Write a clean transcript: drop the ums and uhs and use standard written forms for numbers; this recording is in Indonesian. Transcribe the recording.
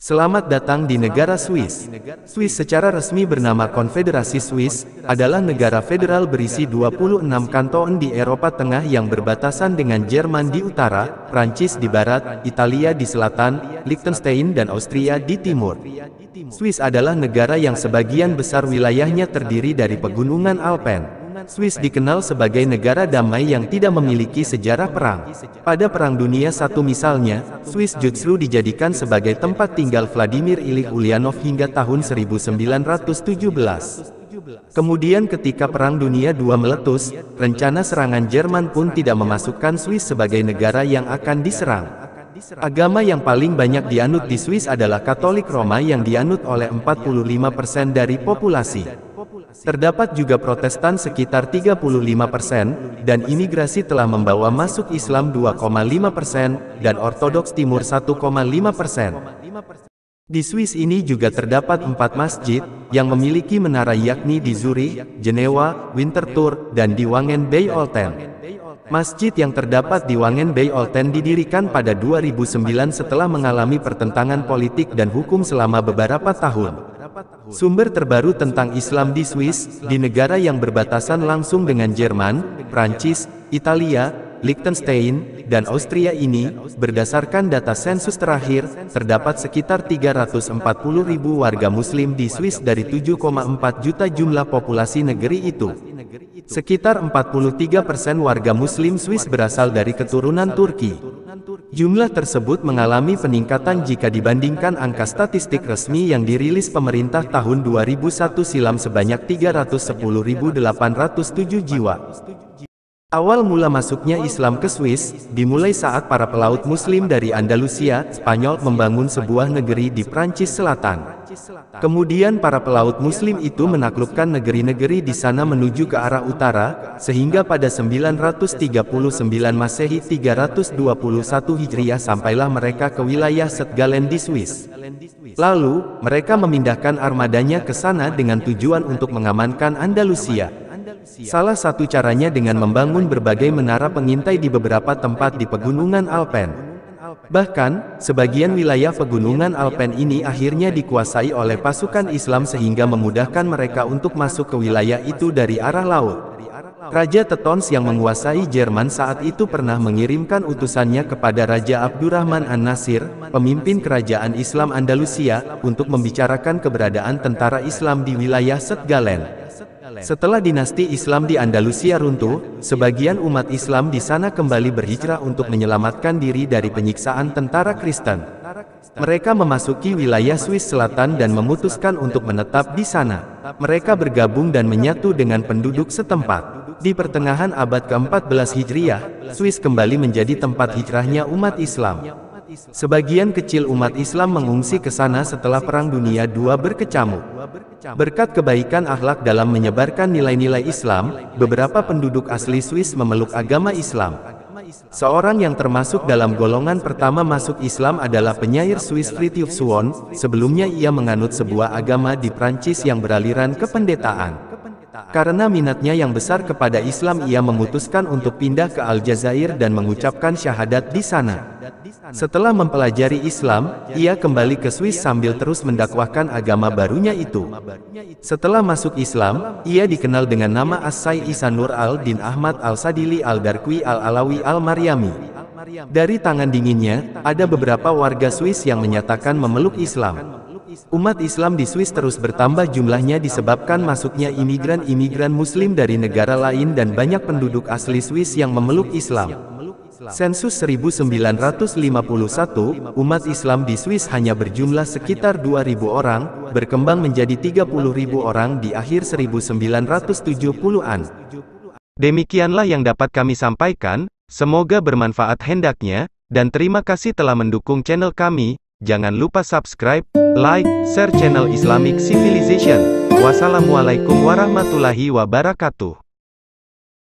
Selamat datang di negara Swiss. Swiss secara resmi bernama Konfederasi Swiss, adalah negara federal berisi 26 kanton di Eropa Tengah yang berbatasan dengan Jerman di utara, Prancis di barat, Italia di selatan, Liechtenstein dan Austria di timur. Swiss adalah negara yang sebagian besar wilayahnya terdiri dari pegunungan Alpen. Swiss dikenal sebagai negara damai yang tidak memiliki sejarah perang. Pada Perang Dunia I misalnya, Swiss justru dijadikan sebagai tempat tinggal Vladimir Ilyich Ulyanov hingga tahun 1917. Kemudian ketika Perang Dunia II meletus, rencana serangan Jerman pun tidak memasukkan Swiss sebagai negara yang akan diserang. Agama yang paling banyak dianut di Swiss adalah Katolik Roma yang dianut oleh 45% dari populasi. Terdapat juga Protestan sekitar 35%, dan imigrasi telah membawa masuk Islam 2,5%, dan Ortodoks Timur 1,5%. Di Swiss ini juga terdapat 4 masjid, yang memiliki menara yakni di Zurich, Jenewa, Winterthur, dan di Wangen-bij-Olten. Masjid yang terdapat di Wangen-bij-Olten didirikan pada 2009 setelah mengalami pertentangan politik dan hukum selama beberapa tahun. Sumber terbaru tentang Islam di Swiss, di negara yang berbatasan langsung dengan Jerman, Prancis, Italia, Liechtenstein, dan Austria ini, berdasarkan data sensus terakhir, terdapat sekitar 340.000 warga muslim di Swiss dari 7,4 juta jumlah populasi negeri itu. Sekitar 43% warga muslim Swiss berasal dari keturunan Turki. Jumlah tersebut mengalami peningkatan jika dibandingkan angka statistik resmi yang dirilis pemerintah tahun 2001 silam sebanyak 310.807 jiwa. Awal mula masuknya Islam ke Swiss, dimulai saat para pelaut muslim dari Andalusia, Spanyol membangun sebuah negeri di Prancis Selatan. Kemudian para pelaut muslim itu menaklukkan negeri-negeri di sana menuju ke arah utara, sehingga pada 939 Masehi 321 Hijriah sampailah mereka ke wilayah St. Gallen di Swiss. Lalu, mereka memindahkan armadanya ke sana dengan tujuan untuk mengamankan Andalusia. Salah satu caranya dengan membangun berbagai menara pengintai di beberapa tempat di pegunungan Alpen. Bahkan, sebagian wilayah pegunungan Alpen ini akhirnya dikuasai oleh pasukan Islam sehingga memudahkan mereka untuk masuk ke wilayah itu dari arah laut. Raja Teutons yang menguasai Jerman saat itu pernah mengirimkan utusannya kepada Raja Abdurrahman An-Nasir, pemimpin kerajaan Islam Andalusia, untuk membicarakan keberadaan tentara Islam di wilayah St. Gallen. Setelah dinasti Islam di Andalusia runtuh, sebagian umat Islam di sana kembali berhijrah untuk menyelamatkan diri dari penyiksaan tentara Kristen. Mereka memasuki wilayah Swiss Selatan dan memutuskan untuk menetap di sana. Mereka bergabung dan menyatu dengan penduduk setempat. Di pertengahan abad ke-14 Hijriah, Swiss kembali menjadi tempat hijrahnya umat Islam. Sebagian kecil umat Islam mengungsi ke sana setelah Perang Dunia II berkecamuk. Berkat kebaikan akhlak dalam menyebarkan nilai-nilai Islam, beberapa penduduk asli Swiss memeluk agama Islam. Seorang yang termasuk dalam golongan pertama masuk Islam adalah penyair Swiss Fridtjof Swan. Sebelumnya ia menganut sebuah agama di Prancis yang beraliran kependetaan. Karena minatnya yang besar kepada Islam, ia memutuskan untuk pindah ke Aljazair dan mengucapkan syahadat di sana. Setelah mempelajari Islam, ia kembali ke Swiss sambil terus mendakwahkan agama barunya itu. Setelah masuk Islam, ia dikenal dengan nama As-Sai Isa Nur al-Din Ahmad al-Sadili al-Darqui al-Alawi al-Maryami. Dari tangan dinginnya, ada beberapa warga Swiss yang menyatakan memeluk Islam. Umat Islam di Swiss terus bertambah jumlahnya disebabkan masuknya imigran-imigran Muslim dari negara lain dan banyak penduduk asli Swiss yang memeluk Islam. Sensus 1951, umat Islam di Swiss hanya berjumlah sekitar 2.000 orang, berkembang menjadi 30.000 orang di akhir 1970-an. Demikianlah yang dapat kami sampaikan, semoga bermanfaat hendaknya, dan terima kasih telah mendukung channel kami. Jangan lupa subscribe, like, share channel Islamic Civilization. Wassalamualaikum warahmatullahi wabarakatuh.